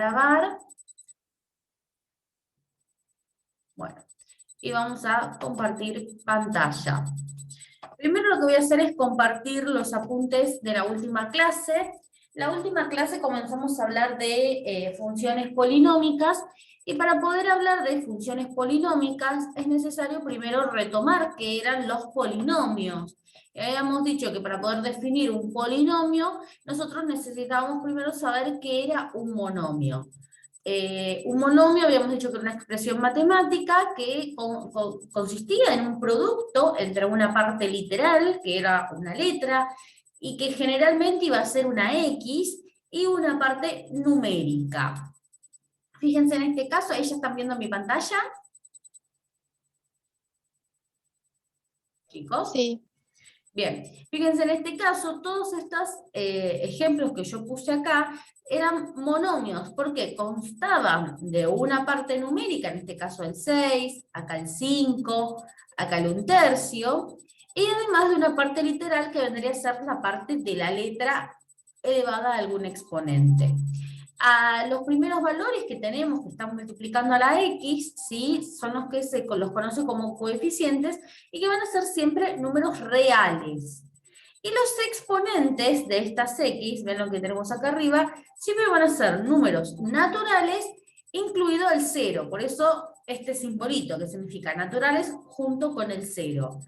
grabar. Bueno, y vamos a compartir pantalla. Primero lo que voy a hacer es compartir los apuntes de la última clase. La última clase comenzamos a hablar de funciones polinómicas, y para poder hablar de funciones polinómicas es necesario primero retomar qué eran los polinomios. Habíamos dicho que para poder definir un polinomio, nosotros necesitábamos primero saber qué era un monomio. Un monomio habíamos dicho que era una expresión matemática que consistía en un producto entre una parte literal, que era una letra, y que generalmente iba a ser una X, y una parte numérica. Fíjense en este caso, ahí ya están viendo mi pantalla. Chicos. Sí. Bien, fíjense en este caso, todos estos ejemplos que yo puse acá eran monomios, porque constaban de una parte numérica, en este caso el 6, acá el 5, acá el 1/3, y además de una parte literal que vendría a ser la parte de la letra elevada a algún exponente. A los primeros valores que tenemos, que están multiplicando a la X, ¿sí? Son los que los conoce como coeficientes, y que van a ser siempre números reales. Y los exponentes de estas X, ven lo que tenemos acá arriba, siempre van a ser números naturales, incluido el 0. Por eso este simbolito, que significa naturales, junto con el 0.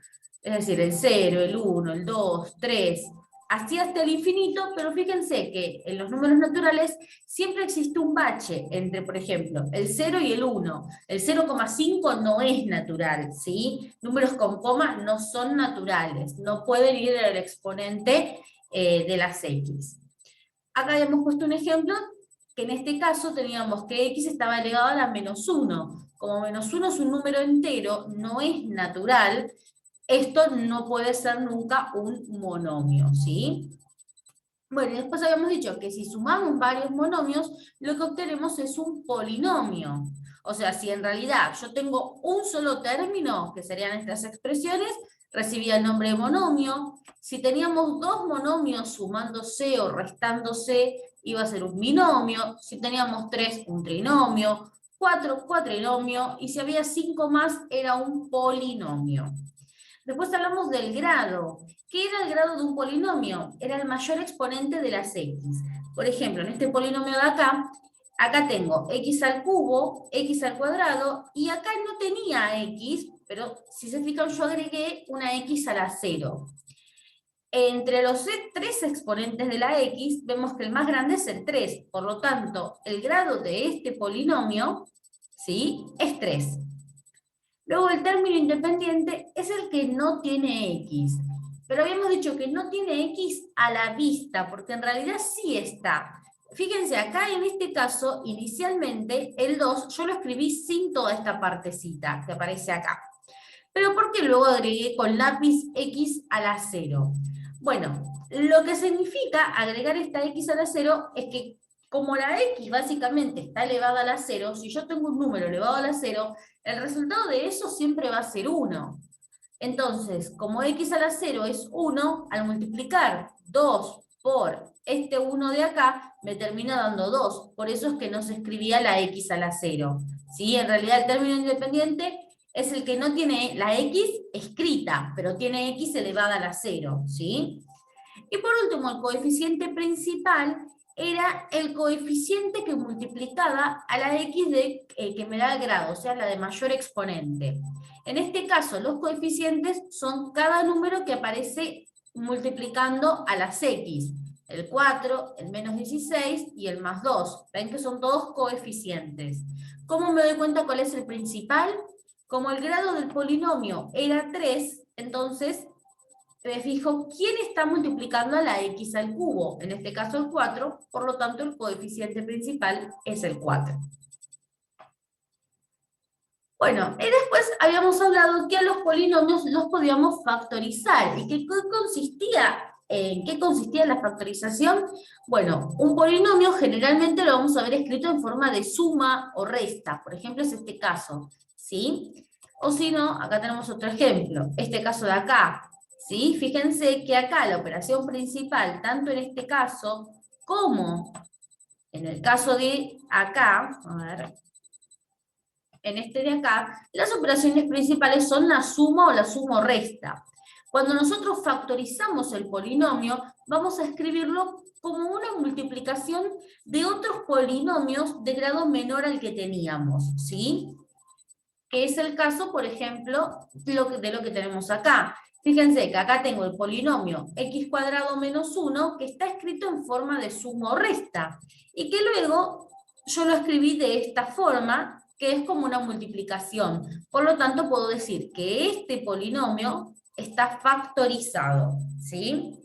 Es decir, el 0, el 1, el 2, 3, así hasta el infinito, pero fíjense que en los números naturales siempre existe un bache entre, por ejemplo, el 0 y el 1. El 0,5 no es natural, ¿sí? Números con coma no son naturales, no pueden ir al exponente de las X. Acá habíamos puesto un ejemplo, que en este caso teníamos que X estaba elevado a la -1. Como -1 es un número entero, no es natural, esto no puede ser nunca un monomio, ¿sí? Bueno, y después habíamos dicho que si sumamos varios monomios, lo que obtenemos es un polinomio. O sea, si en realidad yo tengo un solo término, que serían estas expresiones, recibía el nombre de monomio. Si teníamos dos monomios sumándose o restándose, iba a ser un binomio. Si teníamos 3, un trinomio. 4, cuatrinomio. Y si había 5 más, era un polinomio. Después hablamos del grado. ¿Qué era el grado de un polinomio? Era el mayor exponente de las X. Por ejemplo, en este polinomio de acá tengo X al cubo, X al cuadrado, y acá no tenía X, pero si se fijan yo agregué una X a la 0. Entre los 3 exponentes de la X, vemos que el más grande es el 3. Por lo tanto, el grado de este polinomio, ¿sí?, es 3. Luego el término independiente es el que no tiene X. Pero habíamos dicho que no tiene X a la vista, porque en realidad sí está. Fíjense, acá en este caso, inicialmente, el 2, yo lo escribí sin toda esta partecita que aparece acá. Pero ¿por qué luego agregué con lápiz X a la 0? Bueno, lo que significa agregar esta X a la 0 es que como la X básicamente está elevada a la 0, si yo tengo un número elevado a la 0, el resultado de eso siempre va a ser 1. Entonces, como X a la 0 es 1, al multiplicar 2 por este 1 de acá, me termina dando 2. Por eso es que no se escribía la X a la 0. ¿Sí? En realidad el término independiente es el que no tiene la X escrita, pero tiene X elevada a la 0. ¿Sí? Y por último, el coeficiente principal era el coeficiente que multiplicaba a la X que me da el grado, o sea, la de mayor exponente. En este caso, los coeficientes son cada número que aparece multiplicando a las X. El 4, el -16 y el +2. Ven que son todos coeficientes. ¿Cómo me doy cuenta cuál es el principal? Como el grado del polinomio era 3, entonces me fijo quién está multiplicando a la X al cubo, en este caso el 4, por lo tanto el coeficiente principal es el 4. Bueno, y después habíamos hablado que a los polinomios los podíamos factorizar. ¿Y en qué consistía la factorización? Bueno, un polinomio generalmente lo vamos a ver escrito en forma de suma o resta. Por ejemplo, es este caso, ¿sí? O si no, acá tenemos otro ejemplo. Este caso de acá, ¿sí? Fíjense que acá la operación principal, tanto en este caso como En el caso de acá, a ver, en este de acá, las operaciones principales son la suma o la suma o resta. Cuando nosotros factorizamos el polinomio, vamos a escribirlo como una multiplicación de otros polinomios de grado menor al que teníamos, ¿sí? Que es el caso, por ejemplo, de lo que tenemos acá. Fíjense que acá tengo el polinomio x cuadrado menos 1, que está escrito en forma de suma o resta, y que luego yo lo escribí de esta forma, que es como una multiplicación. Por lo tanto, puedo decir que este polinomio está factorizado, ¿sí?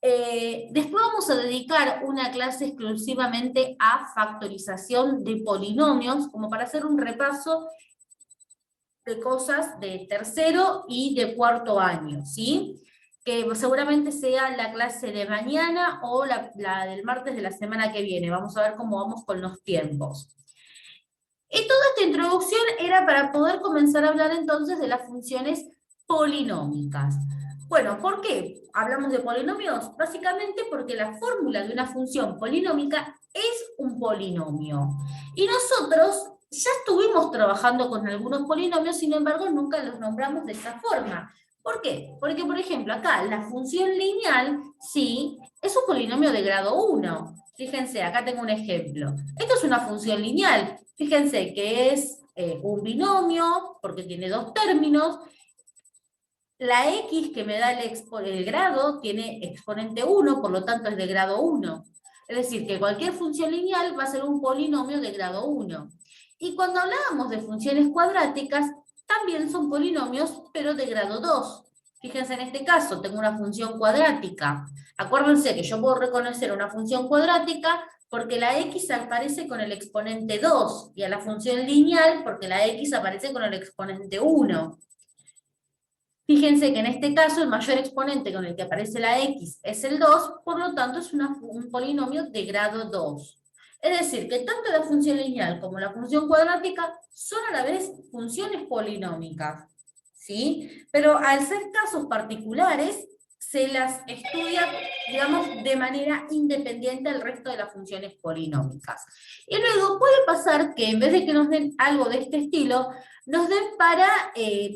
Después vamos a dedicar una clase exclusivamente a factorización de polinomios, como para hacer un repaso de cosas de tercero y de cuarto año, ¿sí? Que seguramente sea la clase de mañana o la del martes de la semana que viene. Vamos a ver cómo vamos con los tiempos. Y toda esta introducción era para poder comenzar a hablar entonces de las funciones polinómicas. Bueno, ¿por qué hablamos de polinomios? Básicamente porque la fórmula de una función polinómica es un polinomio. Y nosotros ya estuvimos trabajando con algunos polinomios, sin embargo, nunca los nombramos de esa forma. ¿Por qué? Porque, por ejemplo, acá la función lineal, sí, es un polinomio de grado 1. Fíjense, acá tengo un ejemplo. Esto es una función lineal. Fíjense que es un binomio, porque tiene dos términos. La x que me da el grado tiene exponente 1, por lo tanto es de grado 1. Es decir, que cualquier función lineal va a ser un polinomio de grado 1. Y cuando hablábamos de funciones cuadráticas, también son polinomios, pero de grado 2. Fíjense en este caso, tengo una función cuadrática. Acuérdense que yo puedo reconocer una función cuadrática porque la x aparece con el exponente 2, y a la función lineal porque la x aparece con el exponente 1. Fíjense que en este caso el mayor exponente con el que aparece la x es el 2, por lo tanto es un polinomio de grado 2. Es decir, que tanto la función lineal como la función cuadrática son a la vez funciones polinómicas, ¿sí? Pero al ser casos particulares, se las estudia, digamos, de manera independiente al resto de las funciones polinómicas. Y luego puede pasar que en vez de que nos den algo de este estilo, nos den para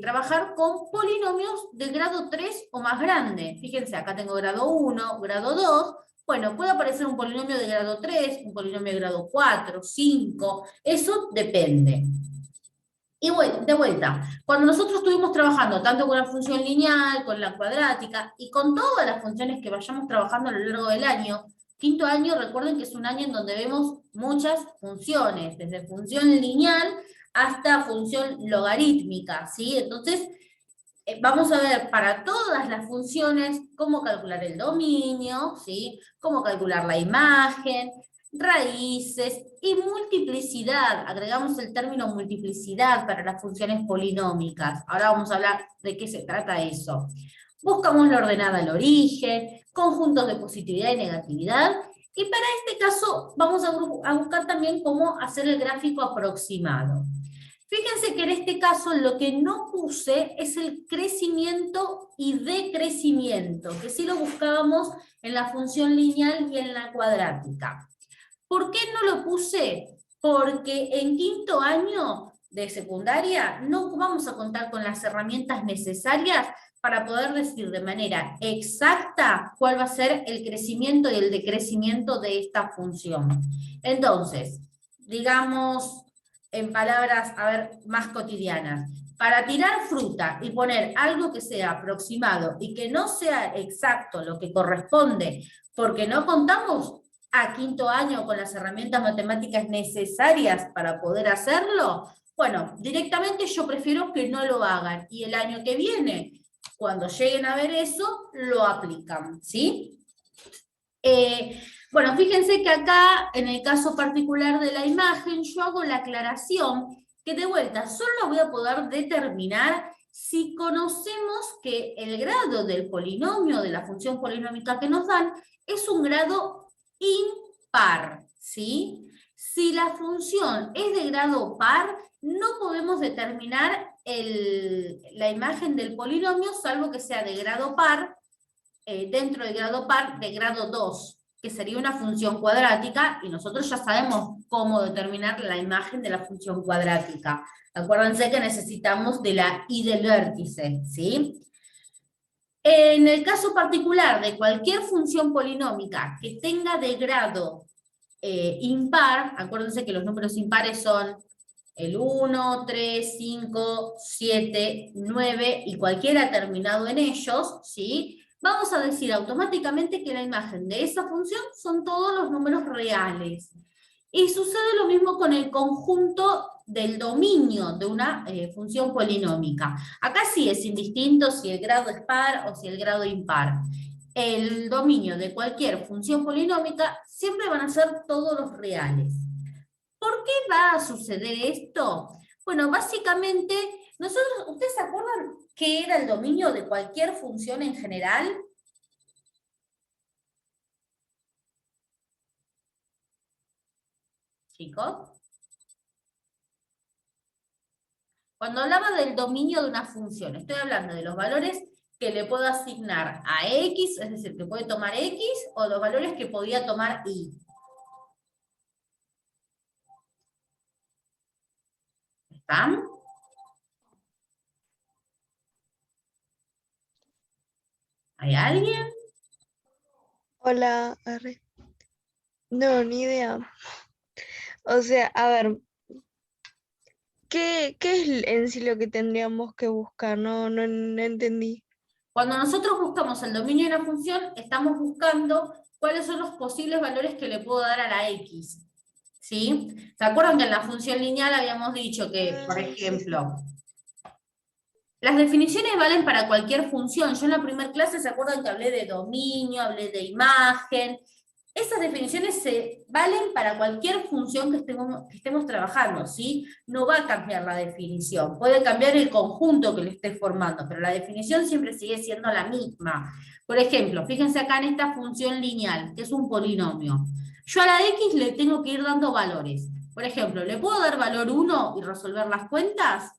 trabajar con polinomios de grado 3 o más grande. Fíjense, acá tengo grado 1, grado 2. Bueno, puede aparecer un polinomio de grado 3, un polinomio de grado 4, 5. Eso depende. Y bueno, de vuelta, cuando nosotros estuvimos trabajando tanto con la función lineal, con la cuadrática y con todas las funciones que vayamos trabajando a lo largo del año, quinto año, recuerden que es un año en donde vemos muchas funciones, desde función lineal hasta función logarítmica, ¿sí? Entonces, vamos a ver para todas las funciones cómo calcular el dominio, ¿sí? Cómo calcular la imagen, raíces y multiplicidad. Agregamos el término multiplicidad para las funciones polinómicas. Ahora vamos a hablar de qué se trata eso. Buscamos la ordenada al origen, conjuntos de positividad y negatividad. Y para este caso vamos a buscar también cómo hacer el gráfico aproximado. Fíjense que en este caso lo que no puse es el crecimiento y decrecimiento, que sí lo buscábamos en la función lineal y en la cuadrática. ¿Por qué no lo puse? Porque en quinto año de secundaria no vamos a contar con las herramientas necesarias para poder decir de manera exacta cuál va a ser el crecimiento y el decrecimiento de esta función. Entonces, digamos en palabras, a ver, más cotidianas, para tirar fruta y poner algo que sea aproximado y que no sea exacto lo que corresponde, porque no contamos a quinto año con las herramientas matemáticas necesarias para poder hacerlo, bueno, directamente yo prefiero que no lo hagan, y el año que viene, cuando lleguen a ver eso, lo aplican, ¿sí? Bueno, fíjense que acá, en el caso particular de la imagen, yo hago la aclaración que de vuelta solo voy a poder determinar si conocemos que el grado del polinomio, de la función polinómica que nos dan, es un grado impar, ¿sí? Si la función es de grado par, no podemos determinar la imagen del polinomio, salvo que sea de grado par, dentro del grado par de grado 2, que sería una función cuadrática, y nosotros ya sabemos cómo determinar la imagen de la función cuadrática. Acuérdense que necesitamos de la y del vértice, ¿sí? En el caso particular de cualquier función polinómica que tenga de grado impar, acuérdense que los números impares son el 1, 3, 5, 7, 9 y cualquiera terminado en ellos, ¿sí? Vamos a decir automáticamente que la imagen de esa función son todos los números reales. Y sucede lo mismo con el conjunto del dominio de una función polinómica. Acá sí es indistinto si el grado es par o si el grado impar. El dominio de cualquier función polinómica siempre van a ser todos los reales. ¿Por qué va a suceder esto? Bueno, básicamente, ¿ustedes se acuerdan qué era el dominio de cualquier función en general? Chicos. Cuando hablaba del dominio de una función, estoy hablando de los valores que le puedo asignar a X, es decir, que puede tomar X, o los valores que podía tomar Y. ¿Están? ¿Hay alguien? Hola, arre. No, ni idea. O sea, a ver, ¿qué es en sí lo que tendríamos que buscar? No entendí. Cuando nosotros buscamos el dominio de una función, estamos buscando cuáles son los posibles valores que le puedo dar a la X. ¿Sí? ¿Se acuerdan que en la función lineal habíamos dicho que, por Ah, sí, sí. ejemplo, las definiciones valen para cualquier función? Yo en la primera clase, ¿se acuerdan que hablé de dominio, hablé de imagen? Esas definiciones se valen para cualquier función que estemos trabajando, ¿sí? No va a cambiar la definición, puede cambiar el conjunto que le esté formando, pero la definición siempre sigue siendo la misma. Por ejemplo, fíjense acá en esta función lineal, que es un polinomio. Yo a la X le tengo que ir dando valores. Por ejemplo, ¿le puedo dar valor 1 y resolver las cuentas?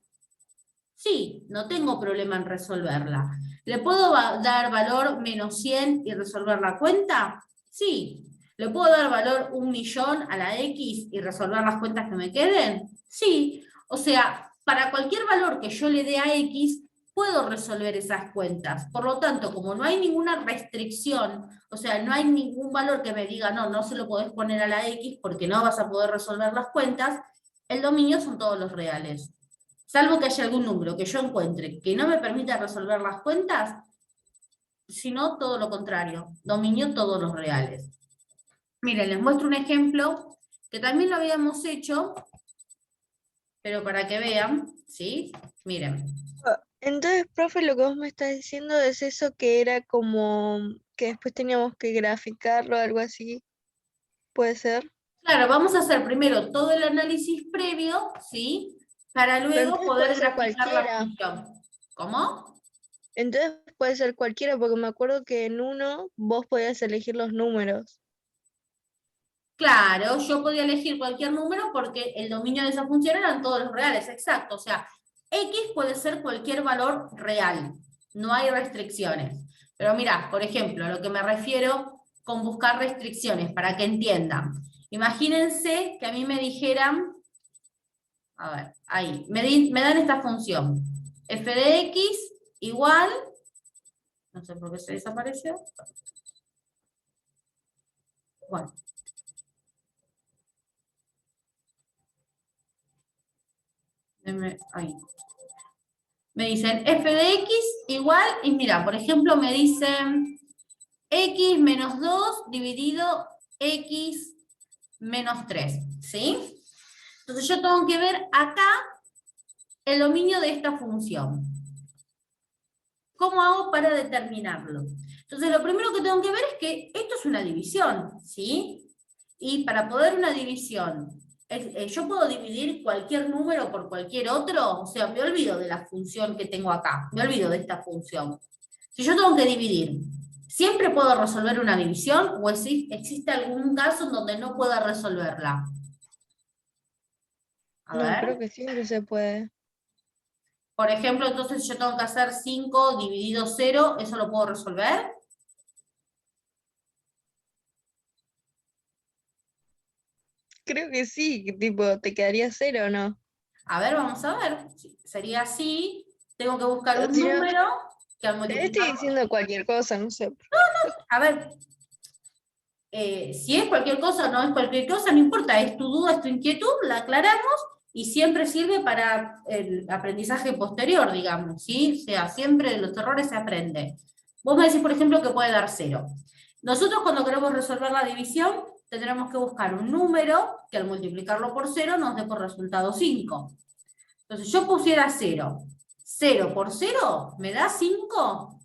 Sí, no tengo problema en resolverla. ¿Le puedo dar valor menos 100 y resolver la cuenta? Sí. ¿Le puedo dar valor 1.000.000 a la X y resolver las cuentas que me queden? Sí. O sea, para cualquier valor que yo le dé a X, puedo resolver esas cuentas. Por lo tanto, como no hay ninguna restricción, o sea, no hay ningún valor que me diga, no, no se lo podés poner a la X porque no vas a poder resolver las cuentas, el dominio son todos los reales. Salvo que haya algún número que yo encuentre que no me permita resolver las cuentas, sino todo lo contrario, dominio todos los reales. Miren, les muestro un ejemplo que también lo habíamos hecho, pero para que vean, ¿sí? Miren. Entonces, profe, lo que vos me estás diciendo es eso que era como que después teníamos que graficarlo o algo así, ¿puede ser? Claro, vamos a hacer primero todo el análisis previo, ¿sí? Para Pero luego entonces puede poder ser graficar la cualquiera. función. ¿Cómo? Entonces puede ser cualquiera, porque me acuerdo que en uno vos podías elegir los números. Claro, yo podía elegir cualquier número porque el dominio de esa función eran todos los reales, exacto. O sea, X puede ser cualquier valor real, no hay restricciones. Pero mira, por ejemplo, a lo que me refiero con buscar restricciones, para que entiendan. Imagínense que a mí me dijeran, a ver, ahí, me dan esta función, f de x igual, no sé por qué se desapareció, bueno, ahí. Me dicen f de x igual, y mira, por ejemplo, me dicen x menos 2 dividido x menos 3, ¿sí? Entonces yo tengo que ver acá el dominio de esta función. ¿Cómo hago para determinarlo? Entonces lo primero que tengo que ver es que esto es una división, ¿sí? Y para poder una división, yo puedo dividir cualquier número por cualquier otro, o sea, me olvido de la función que tengo acá, me olvido de esta función. Si yo tengo que dividir, ¿siempre puedo resolver una división o existe algún caso en donde no pueda resolverla? A No, creo ver, que siempre se puede. por ejemplo, entonces yo tengo que hacer 5 dividido 0, ¿eso lo puedo resolver? Creo que sí, que tipo, te quedaría cero, ¿no? A ver, vamos a ver. Sería así. Tengo que buscar O un si no, número que al estoy multiplicarlo. diciendo cualquier cosa, no sé. A ver, si es cualquier cosa o no es cualquier cosa, no importa, es tu duda, es tu inquietud, la aclaramos y siempre sirve para el aprendizaje posterior, digamos, ¿sí? O sea, siempre de los errores se aprende. Vos me decís, por ejemplo, que puede dar cero. Nosotros cuando queremos resolver la división, tendremos que buscar un número que al multiplicarlo por cero nos dé por resultado 5. Entonces yo pusiera cero. ¿Cero por cero me da 5?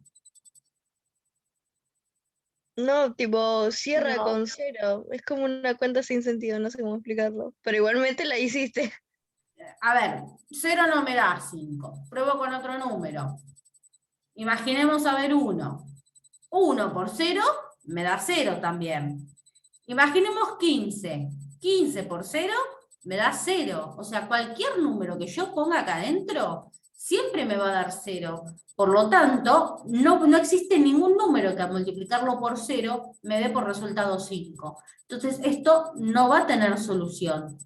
No, tipo, cierra No, con cero. Es como una cuenta sin sentido, no sé cómo explicarlo. Pero igualmente la hiciste. A ver, cero no me da 5. Pruebo con otro número. Imaginemos a ver 1. 1 por cero me da 0 también. Imaginemos 15. 15 por cero me da 0. O sea, cualquier número que yo ponga acá adentro siempre me va a dar 0. Por lo tanto, no existe ningún número que al multiplicarlo por 0 me dé por resultado 5. Entonces, esto no va a tener solución.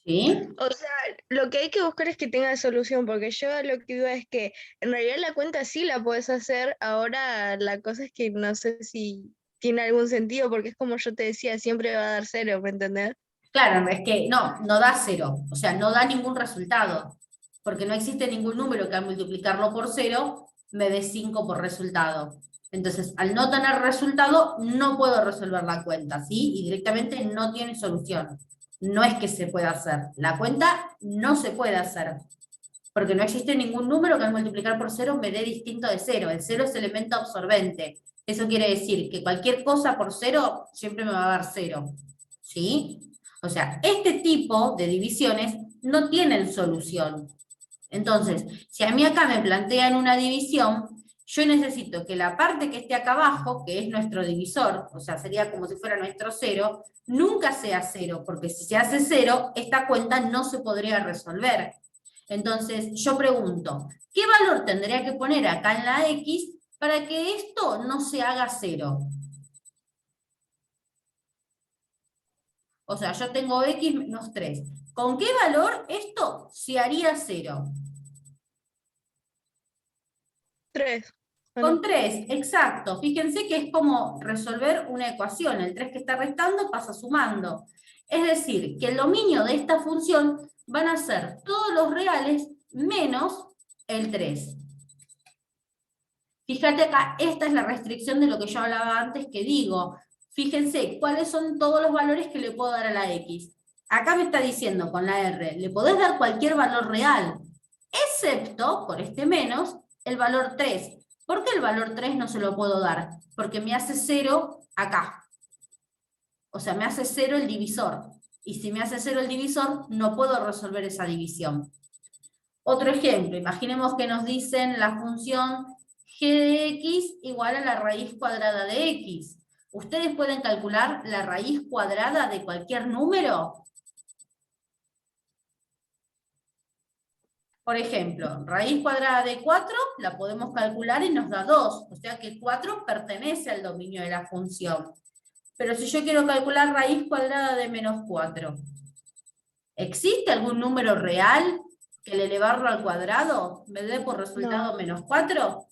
¿Sí? O sea, lo que hay que buscar es que tenga solución, porque yo a lo que iba es que en realidad la cuenta sí la puedes hacer, ahora la cosa es que no sé si tiene algún sentido, porque es como yo te decía, siempre va a dar cero, ¿me entendés? Claro, es que no da 0. O sea, no da ningún resultado. Porque no existe ningún número que al multiplicarlo por 0 me dé 5 por resultado. Entonces, al no tener resultado, no puedo resolver la cuenta, ¿sí? Y directamente no tiene solución. No es que se pueda hacer. La cuenta no se puede hacer. Porque no existe ningún número que al multiplicar por 0 me dé distinto de 0. El 0 es elemento absorbente. Eso quiere decir que cualquier cosa por 0 siempre me va a dar 0. ¿Sí? O sea, este tipo de divisiones no tienen solución. Entonces, si a mí acá me plantean una división, yo necesito que la parte que esté acá abajo, que es nuestro divisor, o sea, sería como si fuera nuestro 0, nunca sea 0, porque si se hace 0, esta cuenta no se podría resolver. Entonces, yo pregunto, ¿qué valor tendría que poner acá en la X para que esto no se haga 0? O sea, yo tengo X menos 3. ¿Con qué valor esto se haría 0? Tres, ¿o Con no? 3, exacto. Fíjense que es como resolver una ecuación. El 3 que está restando pasa sumando. Es decir, que el dominio de esta función van a ser todos los reales menos el 3. Fíjate acá, esta es la restricción de lo que yo hablaba antes que digo. Fíjense, ¿cuáles son todos los valores que le puedo dar a la X? Acá me está diciendo con la R, le podés dar cualquier valor real, excepto, por este menos, el valor 3. ¿Por qué el valor 3 no se lo puedo dar? Porque me hace 0 acá. O sea, me hace 0 el divisor. Y si me hace 0 el divisor, no puedo resolver esa división. Otro ejemplo, imaginemos que nos dicen la función g de x igual a la raíz cuadrada de x. ¿Ustedes pueden calcular la raíz cuadrada de cualquier número? Por ejemplo, raíz cuadrada de 4 la podemos calcular y nos da 2, o sea que 4 pertenece al dominio de la función. Pero si yo quiero calcular raíz cuadrada de menos 4, ¿existe algún número real que al elevarlo al cuadrado me dé por No. resultado menos 4?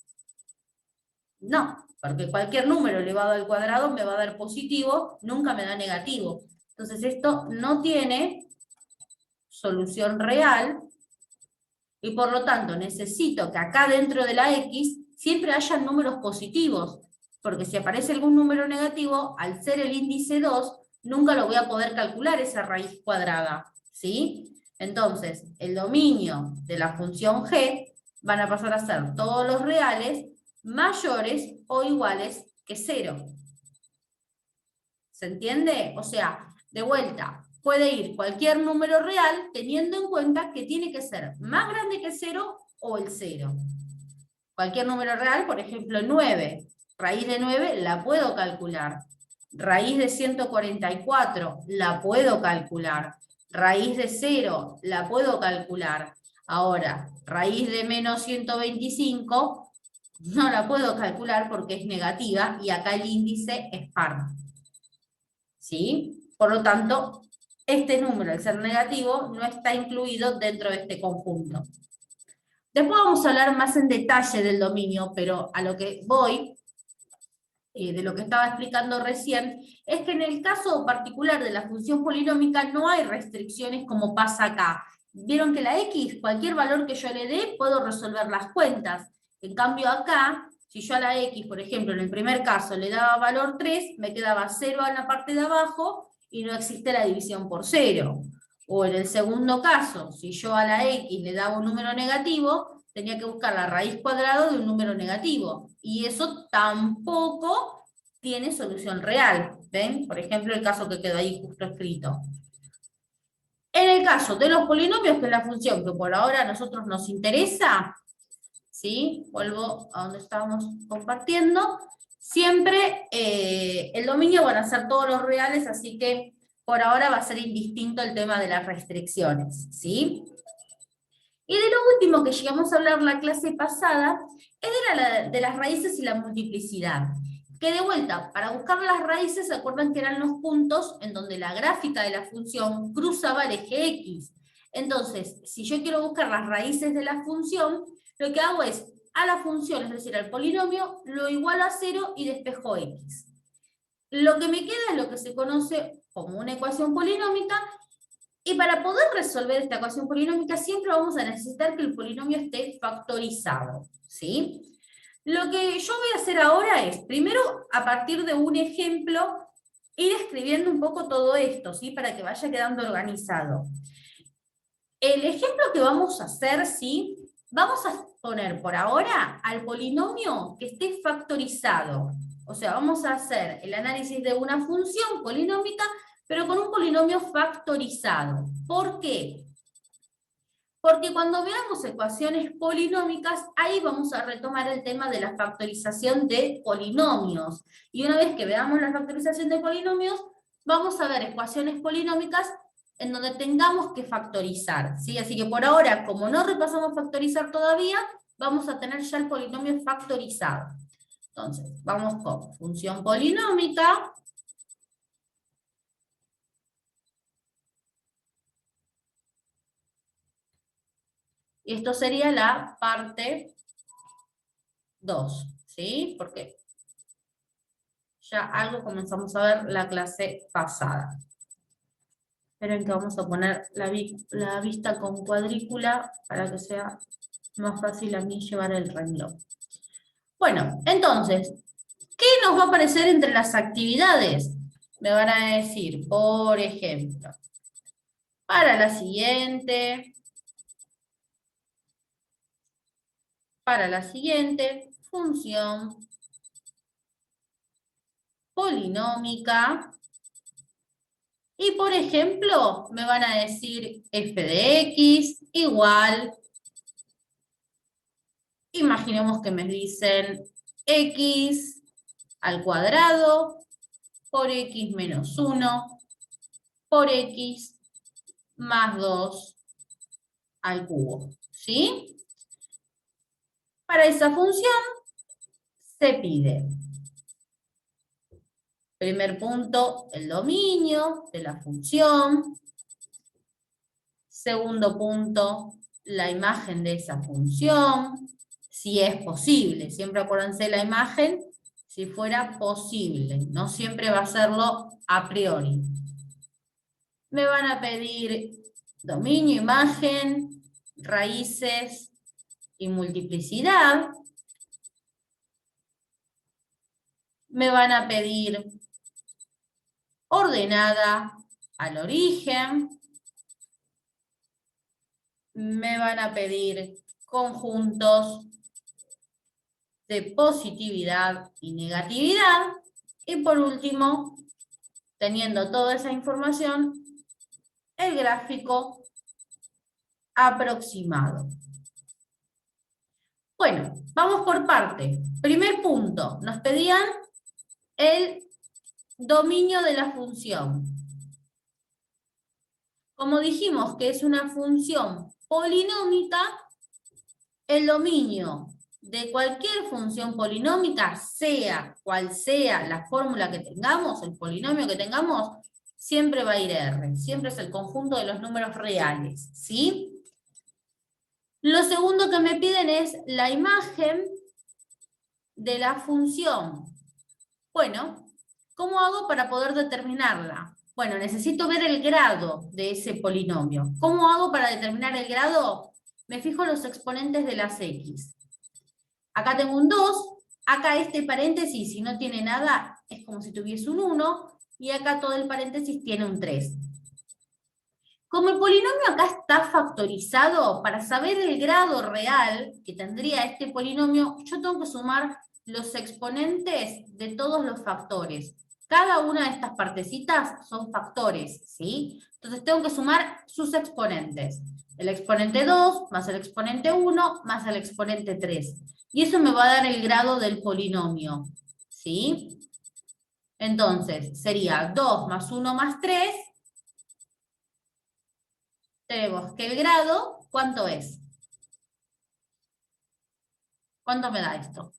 No, porque cualquier número elevado al cuadrado me va a dar positivo, nunca me da negativo. Entonces esto no tiene solución real y por lo tanto necesito que acá dentro de la X siempre haya números positivos, porque si aparece algún número negativo, al ser el índice 2, nunca lo voy a poder calcular esa raíz cuadrada, ¿sí? Entonces, el dominio de la función g van a pasar a ser todos los reales mayores o iguales que 0. ¿Se entiende? O sea, de vuelta, puede ir cualquier número real teniendo en cuenta que tiene que ser más grande que 0 o el 0. Cualquier número real, por ejemplo, 9. Raíz de 9 la puedo calcular. Raíz de 144 la puedo calcular. Raíz de 0 la puedo calcular. Ahora, raíz de menos 125 no la puedo calcular porque es negativa y acá el índice es par. ¿Sí? Por lo tanto, este número, al ser negativo, no está incluido dentro de este conjunto. Después vamos a hablar más en detalle del dominio, pero a lo que voy, de lo que estaba explicando recién, es que en el caso particular de la función polinómica no hay restricciones como pasa acá. Vieron que la x, cualquier valor que yo le dé, puedo resolver las cuentas. En cambio acá, si yo a la x, por ejemplo, en el primer caso le daba valor 3, me quedaba 0 en la parte de abajo y no existe la división por 0. O en el segundo caso, si yo a la x le daba un número negativo, tenía que buscar la raíz cuadrada de un número negativo. Y eso tampoco tiene solución real. ¿Ven? Por ejemplo, el caso que quedó ahí justo escrito. En el caso de los polinomios, que es la función que por ahora a nosotros nos interesa, ¿sí? Vuelvo a donde estábamos compartiendo. Siempre el dominio van a ser todos los reales, así que por ahora va a ser indistinto el tema de las restricciones, ¿sí? Y de lo último que llegamos a hablar la clase pasada, es de las raíces y la multiplicidad. Que de vuelta, para buscar las raíces, ¿se acuerdan que eran los puntos en donde la gráfica de la función cruzaba el eje X? Entonces, si yo quiero buscar las raíces de la función, lo que hago es, a la función, es decir, al polinomio, lo igualo a 0 y despejo X. Lo que me queda es lo que se conoce como una ecuación polinómica, y para poder resolver esta ecuación polinómica siempre vamos a necesitar que el polinomio esté factorizado, ¿sí? Lo que yo voy a hacer ahora es, primero, a partir de un ejemplo, ir escribiendo un poco todo esto, ¿sí? Para que vaya quedando organizado. El ejemplo que vamos a hacer, ¿sí? Vamos a poner por ahora al polinomio que esté factorizado. O sea, vamos a hacer el análisis de una función polinómica, pero con un polinomio factorizado. ¿Por qué? Porque cuando veamos ecuaciones polinómicas, ahí vamos a retomar el tema de la factorización de polinomios. Y una vez que veamos la factorización de polinomios, vamos a ver ecuaciones polinómicas en donde tengamos que factorizar, ¿sí? Así que por ahora, como no repasamos factorizar todavía, vamos a tener ya el polinomio factorizado. Entonces, vamos con función polinómica. Y esto sería la parte 2, ¿sí? Porque ya algo comenzamos a ver la clase pasada. Esperen que vamos a poner la vista con cuadrícula para que sea más fácil a mí llevar el renglón. Bueno, entonces, ¿qué nos va a aparecer entre las actividades? Me van a decir, por ejemplo, para la siguiente función polinómica. Y por ejemplo, me van a decir f de x igual, imaginemos que me dicen x al cuadrado por x menos 1 por x más 2 al cubo, ¿sí? Para esa función se pide, primer punto, el dominio de la función. Segundo punto, la imagen de esa función, si es posible. Siempre acuérdense la imagen, si fuera posible. No siempre va a serlo a priori. Me van a pedir dominio, imagen, raíces y multiplicidad. Me van a pedir ordenada al origen. Me van a pedir conjuntos de positividad y negatividad. Y por último, teniendo toda esa información, el gráfico aproximado. Bueno, vamos por parte. Primer punto, nos pedían el dominio de la función. Como dijimos que es una función polinómica, el dominio de cualquier función polinómica, sea cual sea la fórmula que tengamos, el polinomio que tengamos, siempre va a ir R, siempre es el conjunto de los números reales, ¿sí? Lo segundo que me piden es la imagen de la función. Bueno, ¿cómo hago para poder determinarla? Bueno, necesito ver el grado de ese polinomio. ¿Cómo hago para determinar el grado? Me fijo en los exponentes de las x. Acá tengo un 2, acá este paréntesis, si no tiene nada, es como si tuviese un 1, y acá todo el paréntesis tiene un 3. Como el polinomio acá está factorizado, para saber el grado real que tendría este polinomio, yo tengo que sumar los exponentes de todos los factores. Cada una de estas partecitas son factores, ¿sí? Entonces tengo que sumar sus exponentes. El exponente 2 más el exponente 1 más el exponente 3. Y eso me va a dar el grado del polinomio, ¿sí? Entonces sería 2 más 1 más 3. Tenemos que el grado, ¿cuánto es? ¿Cuánto me da esto?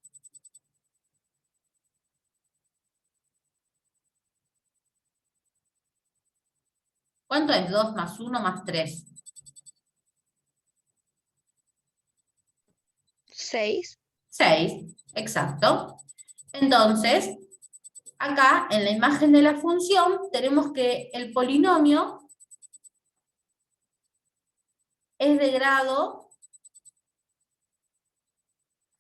¿Cuánto es 2 más 1 más 3? 6. 6, exacto. Entonces, acá en la imagen de la función tenemos que el polinomio es de grado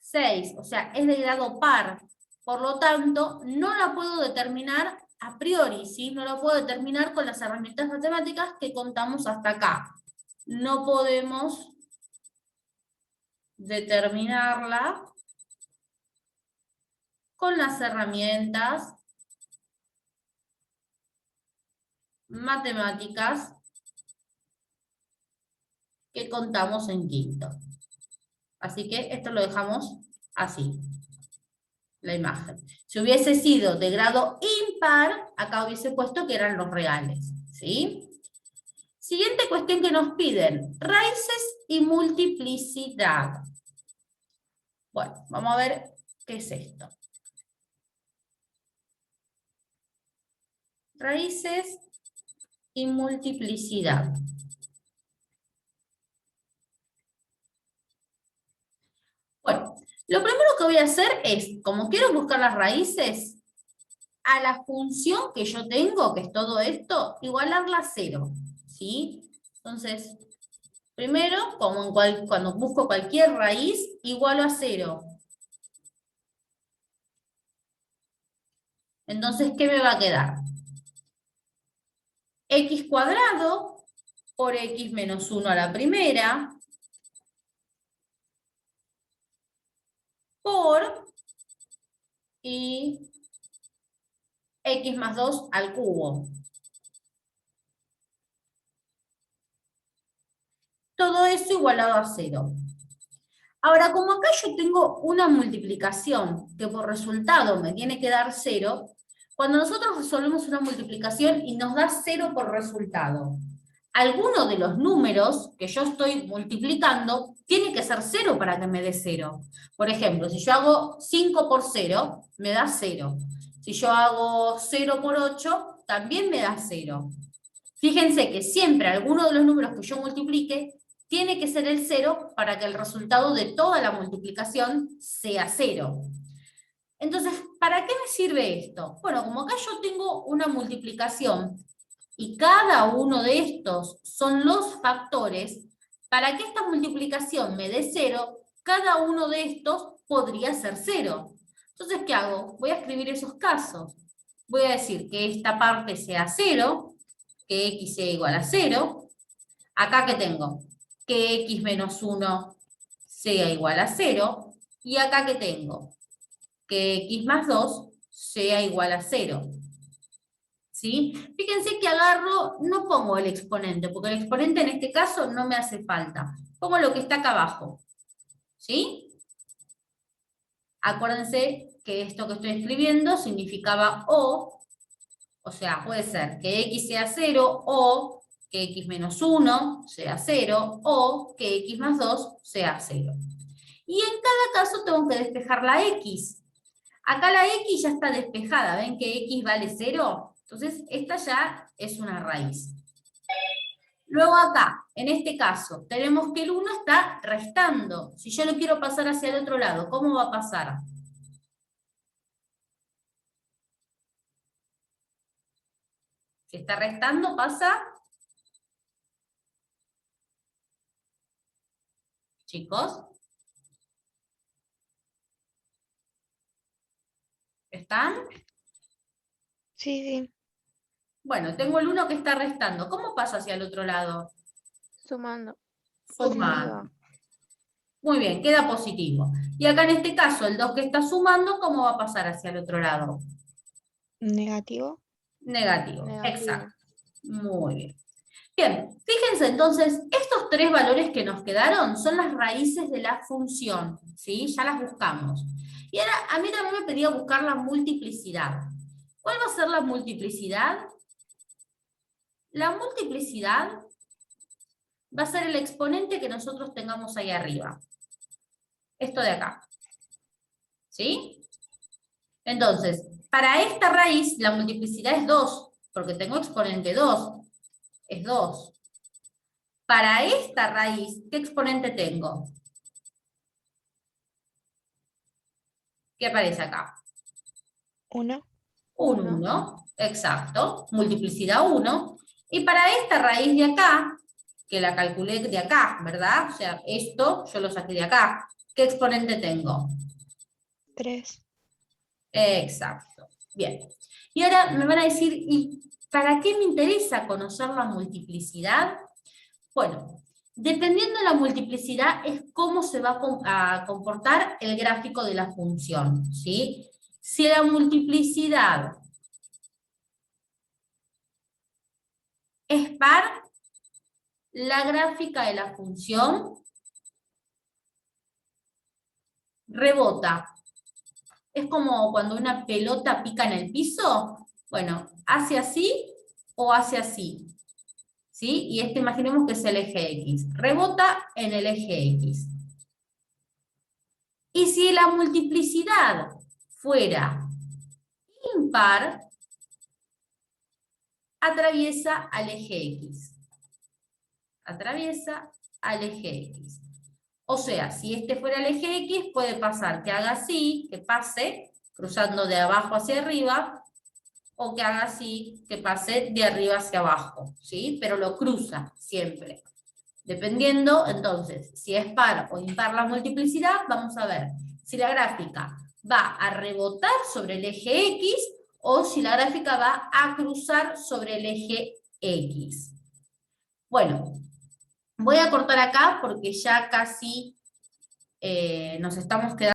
6, o sea, es de grado par. Por lo tanto, no la puedo determinar a priori, ¿sí? No la puedo determinar con las herramientas matemáticas que contamos hasta acá. No podemos determinarla con las herramientas matemáticas que contamos en quinto. Así que esto lo dejamos así, la imagen. Si hubiese sido de grado impar, acá hubiese puesto que eran los reales, ¿sí? Siguiente cuestión que nos piden, raíces y multiplicidad. Bueno, vamos a ver qué es esto. Raíces y multiplicidad. Bueno, lo primero que voy a hacer es, como quiero buscar las raíces, a la función que yo tengo, que es todo esto, igualarla a 0, ¿sí? Entonces, primero, como cuando busco cualquier raíz, igualo a 0. Entonces, ¿qué me va a quedar? X cuadrado por X menos 1 a la primera, por y X más 2 al cubo. Todo eso igualado a 0. Ahora, como acá yo tengo una multiplicación que por resultado me tiene que dar 0, cuando nosotros resolvemos una multiplicación y nos da 0 por resultado, alguno de los números que yo estoy multiplicando tiene que ser 0 para que me dé 0. Por ejemplo, si yo hago 5 por 0, me da 0. Si yo hago 0 por 8, también me da 0. Fíjense que siempre alguno de los números que yo multiplique tiene que ser el 0 para que el resultado de toda la multiplicación sea 0. Entonces, ¿para qué me sirve esto? Bueno, como acá yo tengo una multiplicación y cada uno de estos son los factores, para que esta multiplicación me dé 0, cada uno de estos podría ser 0. Entonces, ¿qué hago? Voy a escribir esos casos. Voy a decir que esta parte sea 0, que x sea igual a 0. Acá que tengo, que x menos 1 sea igual a 0. Y acá que tengo, que x más 2 sea igual a 0. ¿Sí? Fíjense que agarro, no pongo el exponente, porque el exponente en este caso no me hace falta. Pongo lo que está acá abajo. ¿Sí? Acuérdense que esto que estoy escribiendo significaba o sea, puede ser que x sea 0 o que x menos 1 sea 0 o que x más 2 sea 0. Y en cada caso tengo que despejar la x. Acá la x ya está despejada, ¿ven que x vale 0? Entonces esta ya es una raíz. Luego acá, en este caso, tenemos que el 1 está restando. Si yo lo quiero pasar hacia el otro lado, ¿cómo va a pasar? Si está restando, pasa... Chicos, ¿están? Sí, sí, Bueno, tengo el 1 que está restando. ¿Cómo pasa hacia el otro lado? Sumando. Sumando. Positivo. Muy bien, queda positivo. Y acá en este caso, el 2 que está sumando, ¿cómo va a pasar hacia el otro lado? negativo. Negativo, Negativo. exacto. Muy bien. Bien, fíjense entonces, estos 3 valores que nos quedaron son las raíces de la función, ¿sí? Ya las buscamos. Y ahora a mí también me pedía buscar la multiplicidad. ¿Cuál va a ser la multiplicidad? La multiplicidad va a ser el exponente que nosotros tengamos ahí arriba. Esto de acá. ¿Sí? Entonces, para esta raíz, la multiplicidad es 2, porque tengo exponente 2. Es 2. Para esta raíz, ¿qué exponente tengo? ¿Qué aparece acá? 1. Un 1, exacto. Multiplicidad 1. Y para esta raíz de acá, que la calculé de acá, ¿verdad? O sea, esto yo lo saqué de acá. ¿Qué exponente tengo? 3. Exacto. Bien. Y ahora me van a decir, ¿y para qué me interesa conocer la multiplicidad? Bueno, dependiendo de la multiplicidad es cómo se va a comportar el gráfico de la función, ¿sí? Si la multiplicidad es par, la gráfica de la función rebota. Es como cuando una pelota pica en el piso. Bueno, hace así o hace así. ¿Sí? Y este imaginemos que es el eje X. Rebota en el eje X. Y si la multiplicidad fuera impar, atraviesa al eje X. Atraviesa al eje X. O sea, si este fuera el eje X, puede pasar que haga así, que pase, cruzando de abajo hacia arriba, o que haga así, que pase de arriba hacia abajo, ¿sí? Pero lo cruza siempre. Dependiendo, entonces, si es par o impar la multiplicidad, vamos a ver si la gráfica va a rebotar sobre el eje X o si la gráfica va a cruzar sobre el eje X. Bueno, voy a cortar acá porque ya casi nos estamos quedando.